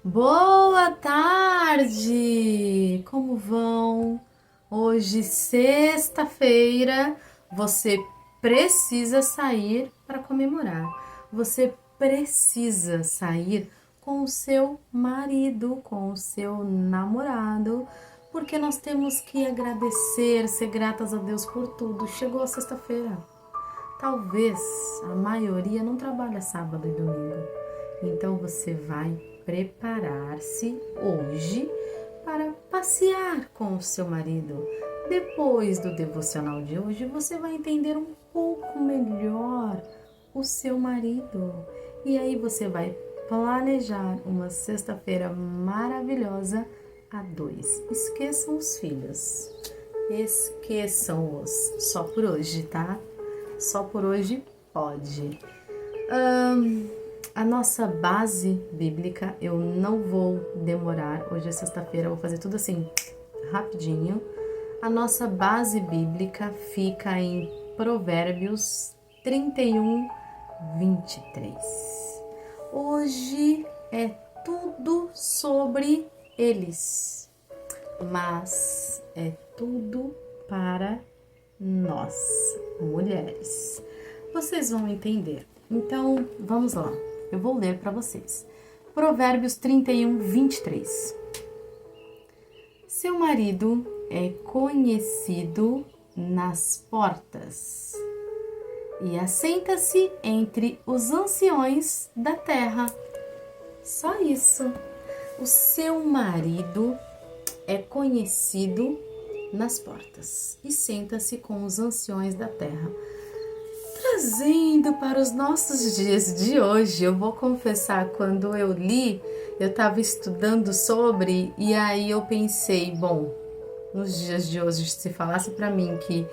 Boa tarde! Como vão? Hoje, sexta-feira, você precisa sair para comemorar. Você precisa sair com o seu marido, com o seu namorado, porque nós temos que agradecer, ser gratas a Deus por tudo. Chegou a sexta-feira. Talvez a maioria não trabalha sábado e domingo. Então você vai preparar-se hoje para passear com o seu marido. Depois do devocional de hoje, você vai entender um pouco melhor o seu marido. E aí você vai planejar uma sexta-feira maravilhosa a dois. Esqueçam os filhos. Esqueçam-os. Só por hoje, tá? Só por hoje pode. A nossa base bíblica, eu não vou demorar, hoje é sexta-feira, eu vou fazer tudo assim, rapidinho. A nossa base bíblica fica em Provérbios 31, 23. Hoje é tudo sobre eles, mas é tudo para nós, mulheres. Vocês vão entender. Então, vamos lá. Eu vou ler para vocês. Provérbios 31, 23. Seu marido é conhecido nas portas e assenta-se entre os anciões da terra. Só isso. O seu marido é conhecido nas portas e senta-se com os anciões da terra. Trazendo para os nossos dias de hoje, eu vou confessar, quando eu li, eu estava estudando sobre e aí eu pensei, bom, nos dias de hoje, se falasse para mim que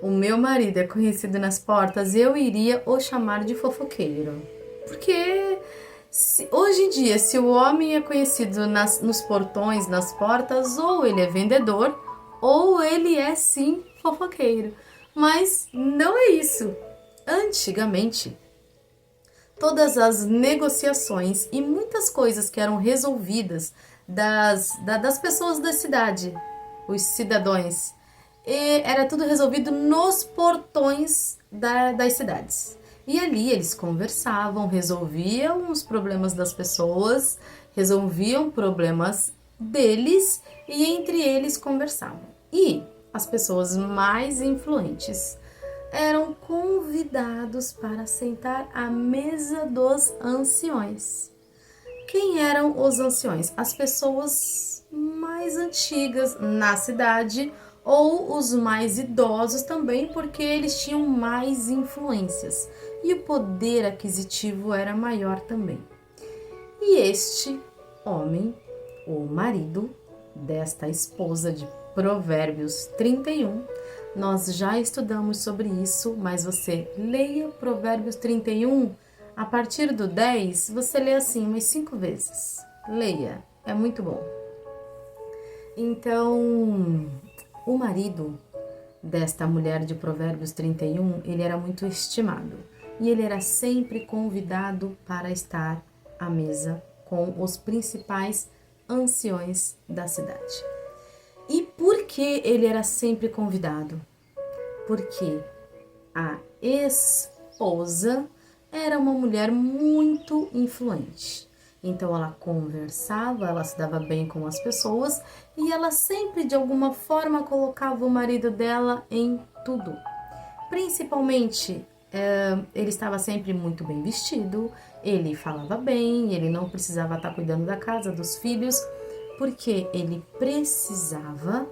o meu marido é conhecido nas portas, eu iria o chamar de fofoqueiro. Porque hoje em dia, se o homem é conhecido nos portões, nas portas, ou ele é vendedor, ou ele é sim fofoqueiro. Mas não é isso. Antigamente, todas as negociações e muitas coisas que eram resolvidas das pessoas da cidade, os cidadãos, era tudo resolvido nos portões das cidades. E ali eles conversavam, resolviam os problemas das pessoas, resolviam problemas deles e entre eles conversavam. E as pessoas mais influentes eram convidados para sentar à mesa dos anciões. Quem eram os anciões? As pessoas mais antigas na cidade ou os mais idosos também, porque eles tinham mais influências e o poder aquisitivo era maior também. E este homem, o marido desta esposa de Provérbios 31, nós já estudamos sobre isso, mas você leia Provérbios 31, a partir do 10, você lê assim umas 5 vezes. Leia, é muito bom. Então, o marido desta mulher de Provérbios 31, ele era muito estimado e ele era sempre convidado para estar à mesa com os principais anciões da cidade. E por que ele era sempre convidado? Porque a esposa era uma mulher muito influente. Então ela conversava, ela se dava bem com as pessoas e ela sempre de alguma forma colocava o marido dela em tudo. Principalmente, ele estava sempre muito bem vestido, ele falava bem, ele não precisava estar cuidando da casa, dos filhos, porque ele precisava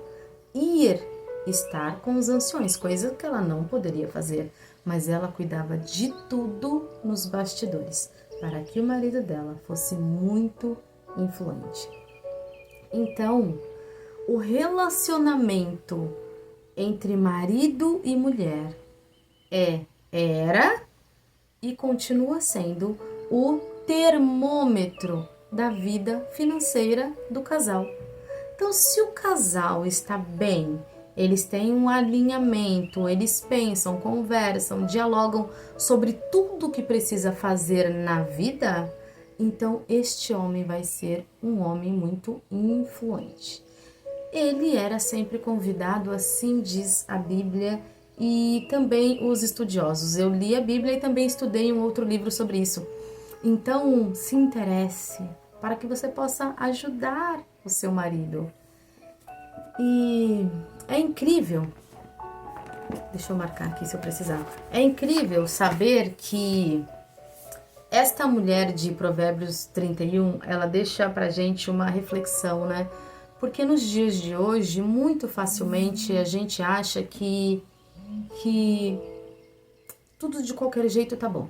ir estar com os anciões, coisa que ela não poderia fazer, mas ela cuidava de tudo nos bastidores, para que o marido dela fosse muito influente. Então, o relacionamento entre marido e mulher era e continua sendo o termômetro da vida financeira do casal. Então, se o casal está bem, eles têm um alinhamento, eles pensam, conversam, dialogam sobre tudo que precisa fazer na vida, Então, este homem vai ser um homem muito influente. Ele era sempre convidado, assim diz a Bíblia e também os estudiosos. Eu li a Bíblia e também estudei um outro livro sobre isso. Então, se interesse para que você possa ajudar o seu marido. E é incrível, deixa eu marcar aqui se eu precisar. É incrível saber que esta mulher de Provérbios 31, ela deixa pra gente uma reflexão, né? Porque nos dias de hoje, muito facilmente a gente acha que tudo de qualquer jeito tá bom.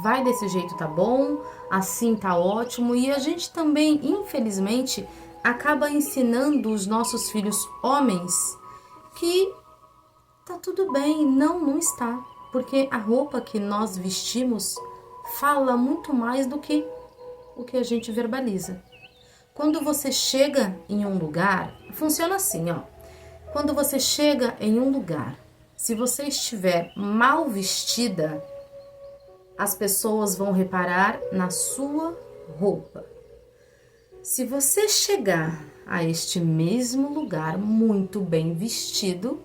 Vai desse jeito tá bom, assim tá ótimo. E a gente também, infelizmente, acaba ensinando os nossos filhos homens que tá tudo bem. Não, não está. Porque a roupa que nós vestimos fala muito mais do que o que a gente verbaliza. Quando você chega em um lugar, funciona assim, ó. Quando você chega em um lugar, se você estiver mal vestida, as pessoas vão reparar na sua roupa. Se você chegar a este mesmo lugar muito bem vestido,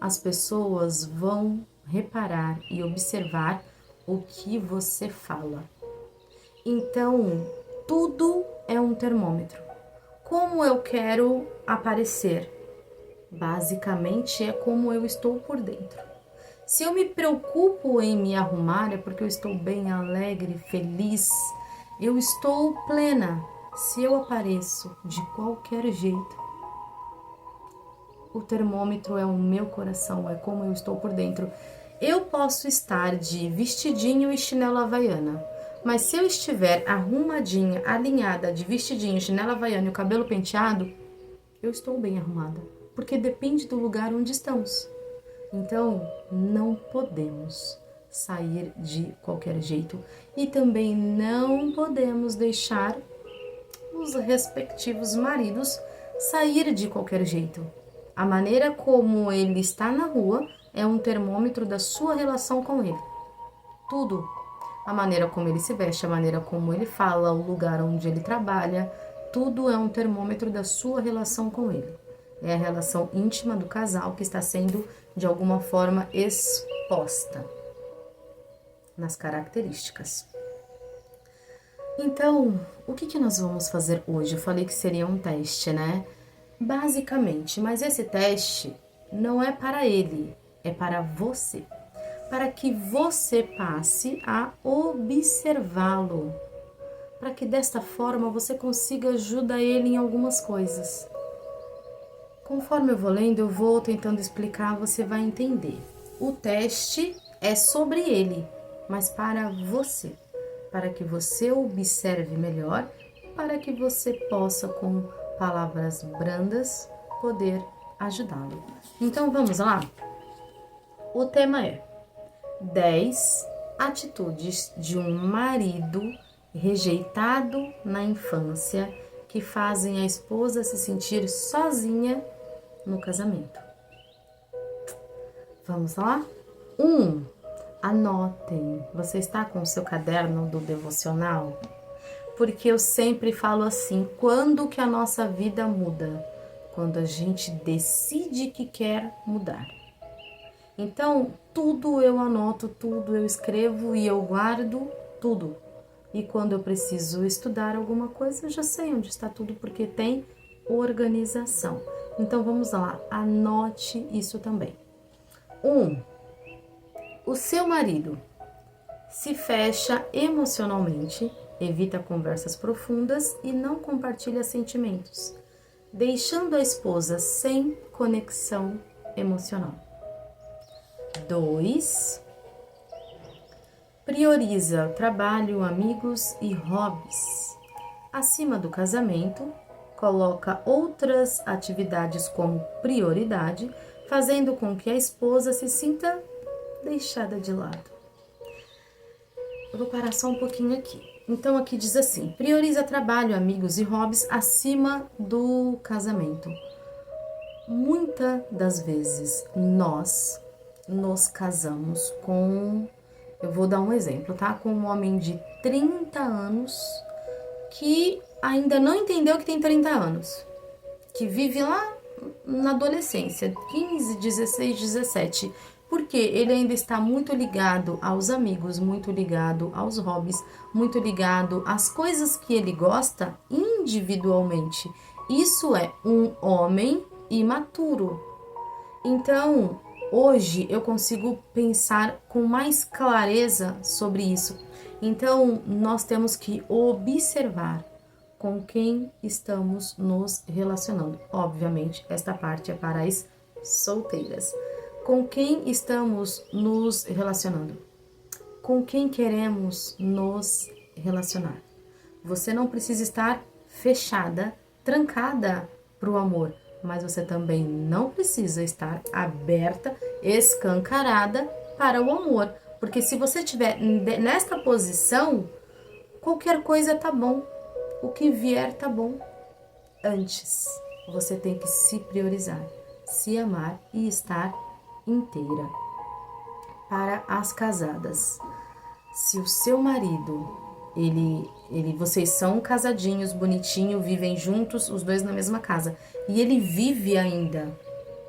as pessoas vão reparar e observar o que você fala. Então, tudo é um termômetro. Como eu quero aparecer? Basicamente é como eu estou por dentro. Se eu me preocupo em me arrumar é porque eu estou bem alegre, feliz, eu estou plena. Se eu apareço de qualquer jeito, o termômetro é o meu coração, é como eu estou por dentro. Eu posso estar de vestidinho e chinela havaiana, mas se eu estiver arrumadinha, alinhada, de vestidinho, chinela havaiana e o cabelo penteado, eu estou bem arrumada, porque depende do lugar onde estamos. Então, não podemos sair de qualquer jeito e também não podemos deixar os respectivos maridos sair de qualquer jeito. A maneira como ele está na rua é um termômetro da sua relação com ele. Tudo. A maneira como ele se veste, a maneira como ele fala, o lugar onde ele trabalha, tudo é um termômetro da sua relação com ele. É a relação íntima do casal que está sendo, de alguma forma, exposta nas características. Então, o que nós vamos fazer hoje? Eu falei que seria um teste, né? Basicamente, mas esse teste não é para ele, é para você. Para que você passe a observá-lo. Para que desta forma você consiga ajudar ele em algumas coisas. Conforme eu vou lendo, eu vou tentando explicar, você vai entender. O teste é sobre ele, mas para você. Para que você observe melhor, para que você possa, com palavras brandas, poder ajudá-lo. Então, vamos lá? O tema é 10 atitudes de um marido rejeitado na infância que fazem a esposa se sentir sozinha no casamento. Vamos lá? 1. Anotem. Você está com o seu caderno do devocional? Porque eu sempre falo assim, quando que a nossa vida muda? Quando a gente decide que quer mudar. Então, tudo eu anoto, tudo eu escrevo e eu guardo tudo. E quando eu preciso estudar alguma coisa, eu já sei onde está tudo, porque tem organização. Então, vamos lá, anote isso também. 1. O seu marido se fecha emocionalmente, evita conversas profundas e não compartilha sentimentos, deixando a esposa sem conexão emocional. 2. Prioriza trabalho, amigos e hobbies. Acima do casamento, coloca outras atividades como prioridade, fazendo com que a esposa se sinta deixada de lado. Eu vou parar só um pouquinho aqui. Então, aqui diz assim, prioriza trabalho, amigos e hobbies acima do casamento. Muitas das vezes, nós nos casamos com... Eu vou dar um exemplo, tá? Com um homem de 30 anos que ainda não entendeu que tem 30 anos, que vive lá na adolescência, 15, 16, 17, porque ele ainda está muito ligado aos amigos, muito ligado aos hobbies, muito ligado às coisas que ele gosta individualmente. Isso é um homem imaturo. Então, hoje eu consigo pensar com mais clareza sobre isso. Então, nós temos que observar com quem estamos nos relacionando. Obviamente, esta parte é para as solteiras. Com quem estamos nos relacionando? Com quem queremos nos relacionar? Você não precisa estar fechada, trancada para o amor, mas você também não precisa estar aberta, escancarada para o amor, porque se você estiver nesta posição, qualquer coisa tá bom, o que vier tá bom. Antes, você tem que se priorizar, se amar e estar inteira. Para as casadas, se o seu marido, vocês são casadinhos, bonitinho, vivem juntos, os dois na mesma casa, e ele vive ainda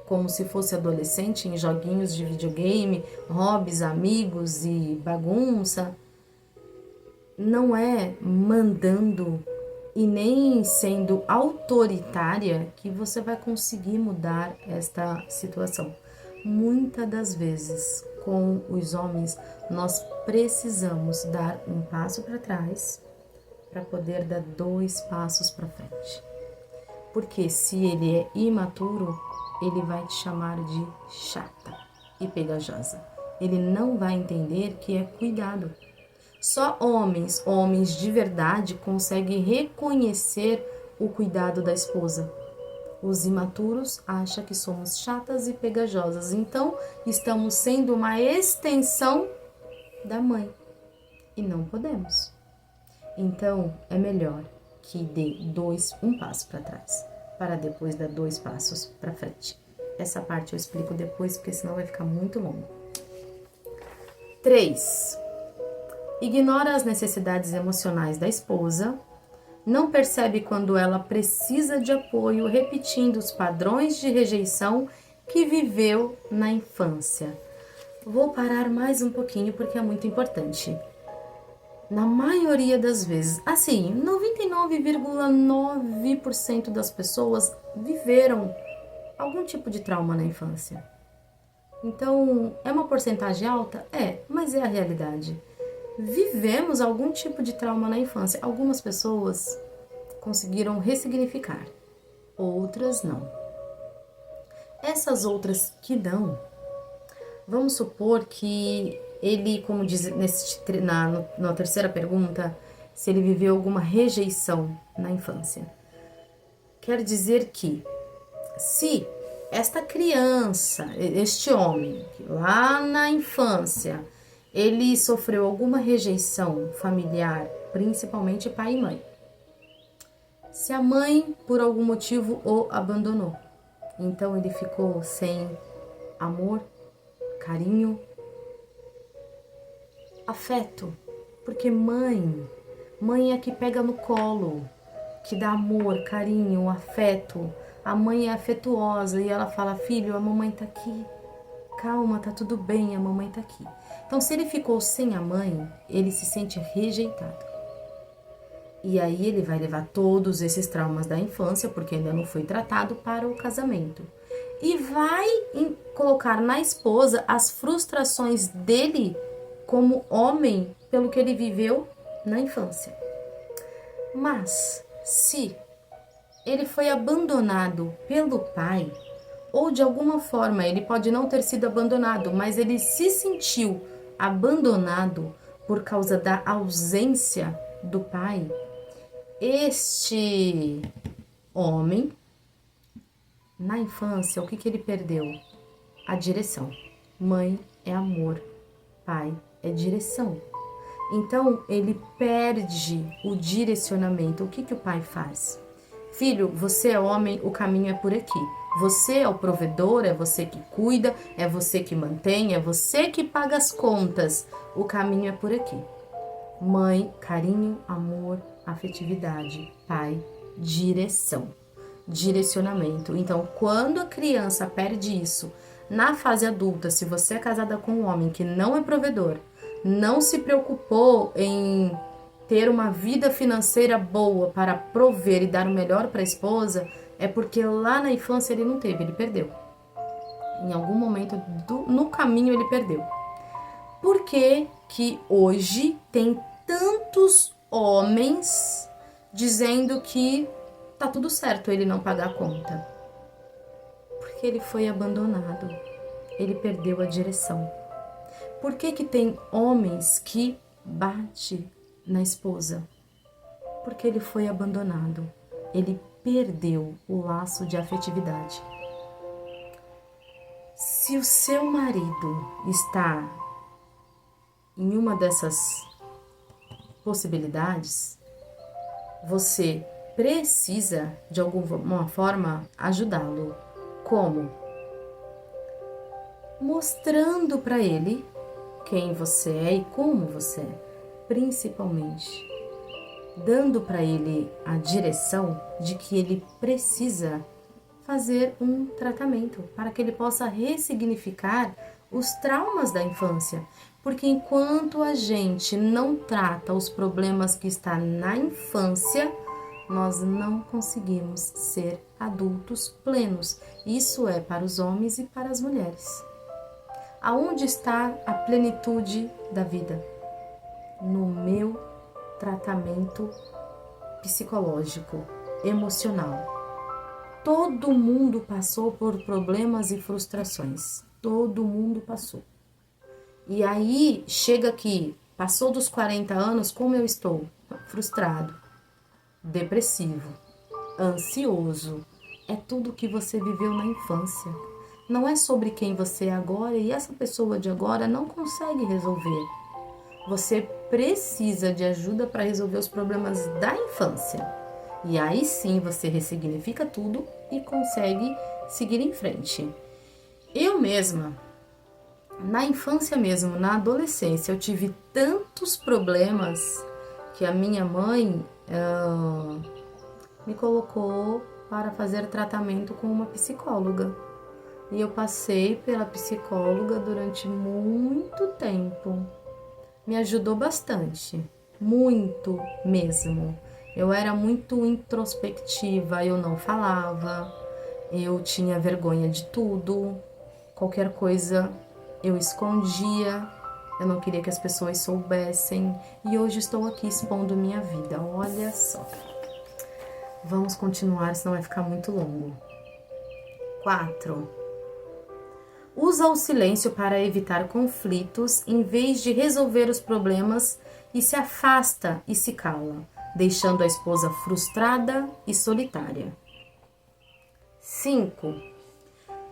como se fosse adolescente em joguinhos de videogame, hobbies, amigos e bagunça, não é mandando e nem sendo autoritária que você vai conseguir mudar esta situação. Muitas das vezes, com os homens, nós precisamos dar um passo para trás para poder dar 2 passos para frente. Porque se ele é imaturo, ele vai te chamar de chata e pegajosa. Ele não vai entender que é cuidado. Só homens de verdade, conseguem reconhecer o cuidado da esposa. Os imaturos acham que somos chatas e pegajosas, então estamos sendo uma extensão da mãe e não podemos. Então é melhor que dê um passo para trás, para depois dar 2 passos para frente. Essa parte eu explico depois, porque senão vai ficar muito longo. 3. Ignora as necessidades emocionais da esposa, não percebe quando ela precisa de apoio, repetindo os padrões de rejeição que viveu na infância. Vou parar mais um pouquinho porque é muito importante. Na maioria das vezes, assim, 99,9% das pessoas viveram algum tipo de trauma na infância. Então, é uma porcentagem alta? É, mas é a realidade. Vivemos algum tipo de trauma na infância. Algumas pessoas conseguiram ressignificar, outras não. Essas outras que não, vamos supor que ele, como diz na terceira pergunta, se ele viveu alguma rejeição na infância. Quer dizer que, se esta criança, este homem, que lá na infância, ele sofreu alguma rejeição familiar, principalmente pai e mãe. Se a mãe, por algum motivo, o abandonou, então ele ficou sem amor, carinho, afeto, porque mãe é que pega no colo, que dá amor, carinho, afeto. A mãe é afetuosa e ela fala: filho, a mamãe tá aqui, calma, tá tudo bem, a mamãe tá aqui. Então, se ele ficou sem a mãe, ele se sente rejeitado. E aí ele vai levar todos esses traumas da infância, porque ainda não foi tratado, para o casamento. E vai colocar na esposa as frustrações dele como homem pelo que ele viveu na infância. Mas, se ele foi abandonado pelo pai, ou de alguma forma ele pode não ter sido abandonado, mas ele se sentiu abandonado por causa da ausência do pai, este homem, na infância, o que ele perdeu? A direção. Mãe é amor, pai é direção. Então, ele perde o direcionamento. O que o pai faz? Filho, você é homem, o caminho é por aqui. Você é o provedor, é você que cuida, é você que mantém, é você que paga as contas. O caminho é por aqui. Mãe, carinho, amor, afetividade, pai, direção, direcionamento. Então, quando a criança perde isso na fase adulta, se você é casada com um homem que não é provedor, não se preocupou em ter uma vida financeira boa para prover e dar o melhor para a esposa, é porque lá na infância ele não teve, ele perdeu. Em algum momento no caminho ele perdeu. Por que que hoje tem tantos homens dizendo que tá tudo certo ele não pagar a conta? Porque ele foi abandonado, ele perdeu a direção. Por que que tem homens que batem na esposa? Porque ele foi abandonado, ele perdeu o laço de afetividade. Se o seu marido está em uma dessas possibilidades, você precisa de alguma forma ajudá-lo. Como? Mostrando para ele quem você é e como você é, principalmente dando para ele a direção de que ele precisa fazer um tratamento para que ele possa ressignificar os traumas da infância, porque enquanto a gente não trata os problemas que está na infância, nós não conseguimos ser adultos plenos. Isso é para os homens e para as mulheres. Aonde está a plenitude da vida? No meu tratamento psicológico, emocional. Todo mundo passou por problemas e frustrações. Todo mundo passou. E aí, chega aqui, passou dos 40 anos, como eu estou? Frustrado, depressivo, ansioso. É tudo que você viveu na infância. Não é sobre quem você é agora e essa pessoa de agora não consegue resolver. Você precisa de ajuda para resolver os problemas da infância. E aí sim você ressignifica tudo e consegue seguir em frente. Eu mesma, na infância mesmo, na adolescência, eu tive tantos problemas que a minha mãe me colocou para fazer tratamento com uma psicóloga. E eu passei pela psicóloga durante muito tempo. Me ajudou bastante, muito mesmo. Eu era muito introspectiva, eu não falava, eu tinha vergonha de tudo, qualquer coisa eu escondia, eu não queria que as pessoas soubessem e hoje estou aqui expondo minha vida, olha só. Vamos continuar, senão vai ficar muito longo. 4. Usa o silêncio para evitar conflitos em vez de resolver os problemas e se afasta e se cala, deixando a esposa frustrada e solitária. 5.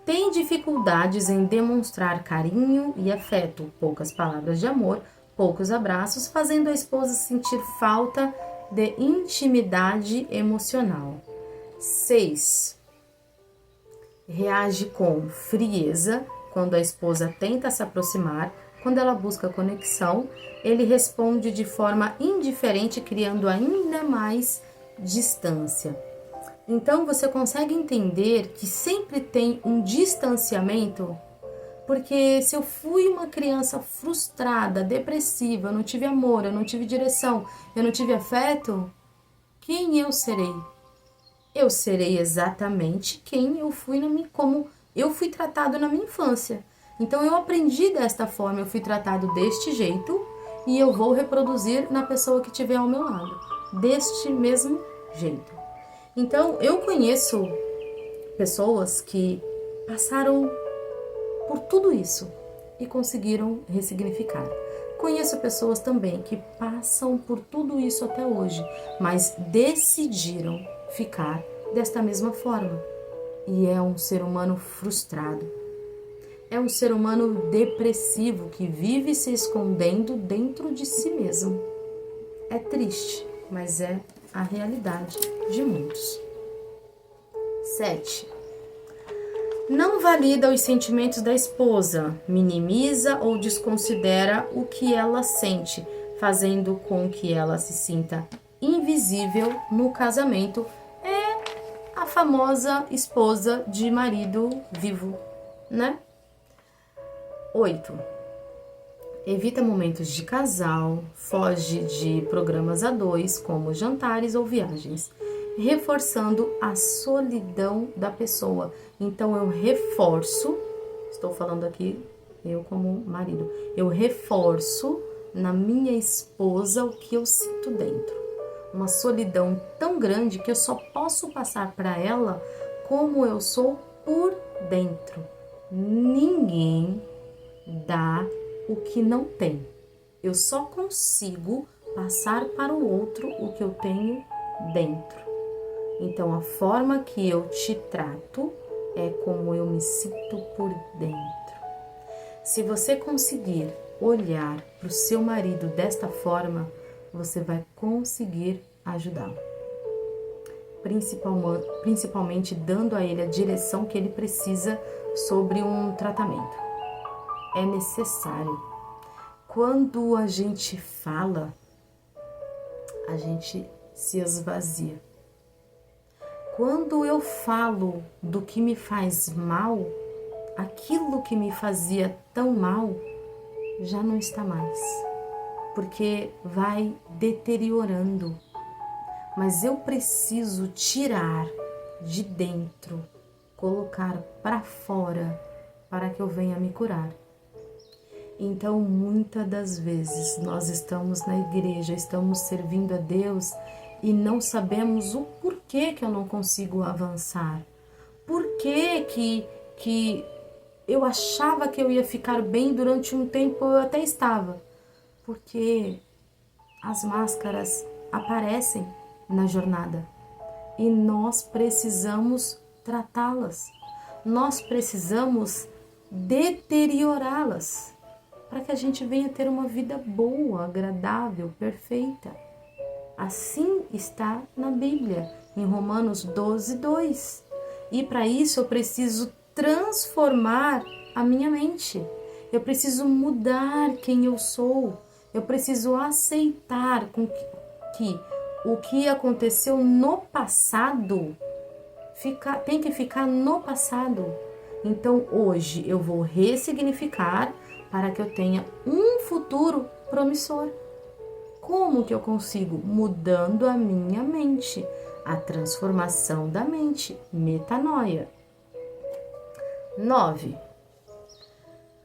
Tem dificuldades em demonstrar carinho e afeto, poucas palavras de amor, poucos abraços, fazendo a esposa sentir falta de intimidade emocional. 6. Reage com frieza quando a esposa tenta se aproximar. Quando ela busca conexão, ele responde de forma indiferente, criando ainda mais distância. Então, você consegue entender que sempre tem um distanciamento? Porque se eu fui uma criança frustrada, depressiva, eu não tive amor, eu não tive direção, eu não tive afeto, quem eu serei? Eu serei exatamente quem eu fui como eu fui tratado na minha infância. Então eu aprendi desta forma, eu fui tratado deste jeito e eu vou reproduzir na pessoa que estiver ao meu lado, deste mesmo jeito. Então eu conheço pessoas que passaram por tudo isso e conseguiram ressignificar. Conheço pessoas também que passam por tudo isso até hoje, mas decidiram ficar desta mesma forma. E é um ser humano frustrado. É um ser humano depressivo que vive se escondendo dentro de si mesmo. É triste, mas é a realidade de muitos. 7. Não valida os sentimentos da esposa, minimiza ou desconsidera o que ela sente, fazendo com que ela se sinta invisível no casamento é a famosa esposa de marido vivo, né? 8. Evita momentos de casal, foge de programas a dois, como jantares ou viagens, reforçando a solidão da pessoa. Então eu reforço, estou falando aqui eu como marido, eu reforço na minha esposa o que eu sinto dentro. Uma solidão tão grande que eu só posso passar para ela como eu sou por dentro. Ninguém dá o que não tem. Eu só consigo passar para o outro o que eu tenho dentro. Então, a forma que eu te trato é como eu me sinto por dentro. Se você conseguir olhar para o seu marido desta forma, você vai conseguir ajudá-lo. Principalmente dando a ele a direção que ele precisa sobre um tratamento. É necessário. Quando a gente fala, a gente se esvazia. Quando eu falo do que me faz mal, aquilo que me fazia tão mal já não está mais, porque vai deteriorando. Mas eu preciso tirar de dentro, colocar para fora, para que eu venha me curar. Então, muitas das vezes, nós estamos na igreja, estamos servindo a Deus e não sabemos o porquê que eu não consigo avançar. Por que eu achava que eu ia ficar bem durante um tempo, eu até estava. Porque as máscaras aparecem na jornada e nós precisamos tratá-las. Nós precisamos deteriorá-las para que a gente venha ter uma vida boa, agradável, perfeita. Assim está na Bíblia, em Romanos 12:2. E para isso eu preciso transformar a minha mente. Eu preciso mudar quem eu sou. Eu preciso aceitar que o que aconteceu no passado tem que ficar no passado. Então hoje eu vou ressignificar para que eu tenha um futuro promissor. Como que eu consigo? Mudando a minha mente, a transformação da mente, metanoia. 9.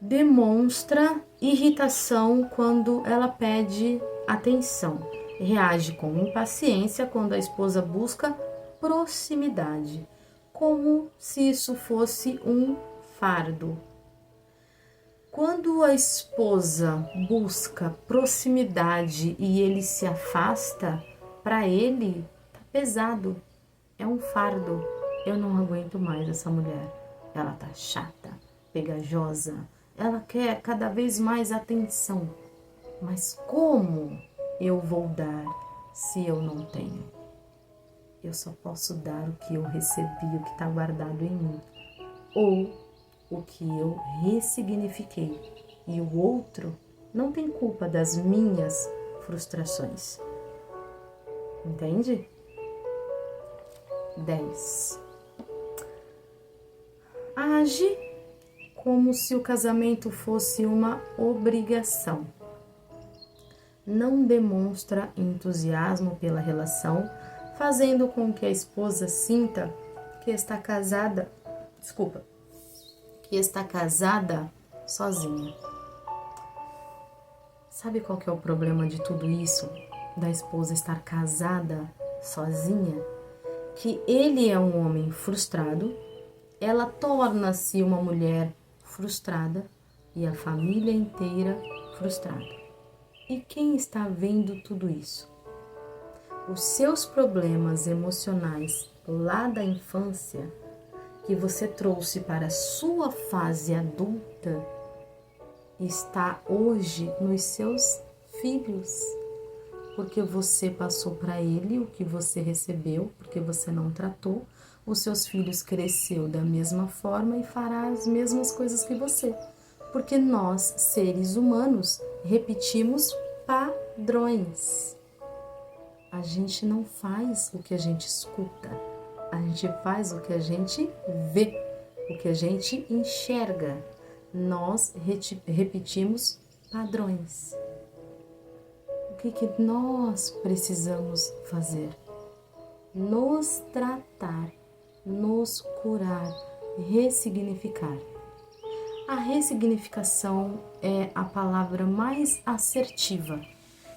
Demonstra irritação quando ela pede atenção. Reage com impaciência quando a esposa busca proximidade, como se isso fosse um fardo. Quando a esposa busca proximidade e ele se afasta, para ele tá pesado, é um fardo. Eu não aguento mais essa mulher. Ela tá chata, pegajosa, ela quer cada vez mais atenção. Mas como eu vou dar se eu não tenho? Eu só posso dar o que eu recebi, o que está guardado em mim. Ou o que eu ressignifiquei, e o outro não tem culpa das minhas frustrações. Entende? 10. Age como se o casamento fosse uma obrigação. Não demonstra entusiasmo pela relação, fazendo com que a esposa sinta que está casada sozinha. Sabe qual que é o problema de tudo isso? Da esposa estar casada sozinha? Que ele é um homem frustrado, ela torna-se uma mulher frustrada e a família inteira frustrada. E quem está vendo tudo isso? Os seus problemas emocionais lá da infância que você trouxe para a sua fase adulta está hoje nos seus filhos, porque você passou para ele o que você recebeu, porque você não tratou. Os seus filhos cresceu da mesma forma e fará as mesmas coisas que você, porque nós, seres humanos, repetimos padrões. A gente não faz o que a gente escuta, a gente faz o que a gente vê, o que a gente enxerga. Nós repetimos padrões. O que nós precisamos fazer? Nos tratar, nos curar, ressignificar. A ressignificação é a palavra mais assertiva.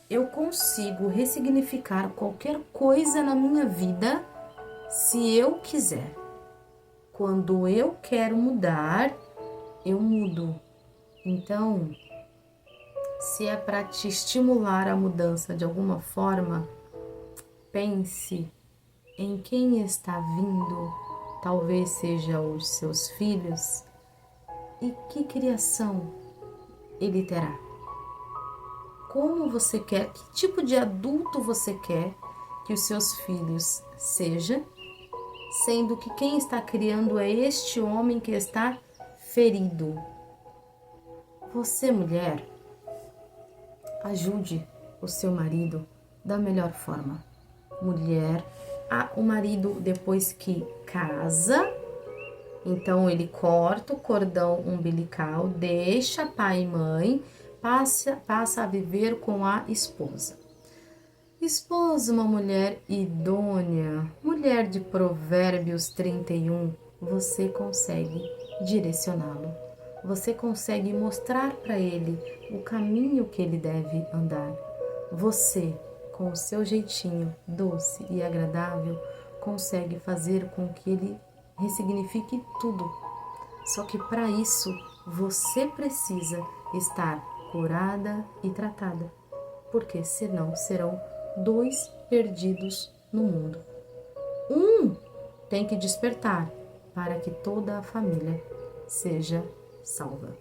Eu consigo ressignificar qualquer coisa na minha vida se eu quiser. Quando eu quero mudar, eu mudo. Então, se é para te estimular a mudança de alguma forma, pense em quem está vindo, talvez seja os seus filhos, e que criação ele terá. Como você quer, que tipo de adulto você quer que os seus filhos sejam, sendo que quem está criando é este homem que está ferido. Você, mulher, ajude o seu marido da melhor forma. Mulher, o marido depois que casa, então ele corta o cordão umbilical, deixa pai e mãe, passa a viver com a esposa. Esposa, uma mulher idônea, mulher de Provérbios 31, você consegue direcioná-lo. Você consegue mostrar para ele o caminho que ele deve andar. Você, com o seu jeitinho doce e agradável, consegue fazer com que ele ressignifique tudo. Só que para isso, você precisa estar curada e tratada, porque senão serão 2 perdidos no mundo. Um tem que despertar para que toda a família seja salva.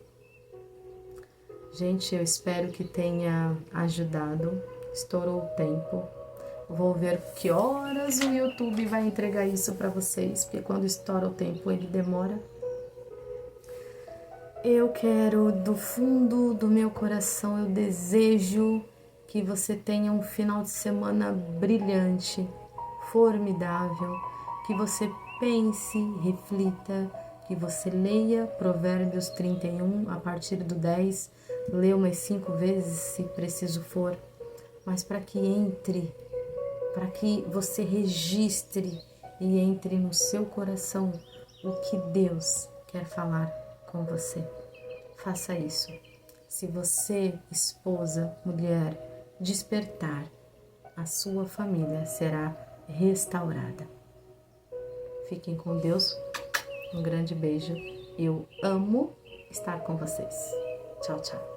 Gente, eu espero que tenha ajudado. Estourou o tempo. Vou ver que horas o YouTube vai entregar isso para vocês, porque quando estoura o tempo ele demora. Eu quero, do fundo do meu coração, eu desejo que você tenha um final de semana brilhante, formidável, que você pense, reflita, que você leia Provérbios 31 a partir do 10, lê umas 5 vezes se preciso for, mas para que entre, para que você registre e entre no seu coração o que Deus quer falar com você. Faça isso. Se você, esposa, mulher, despertar, a sua família será restaurada. Fiquem com Deus. Um grande beijo. Eu amo estar com vocês. Tchau, tchau.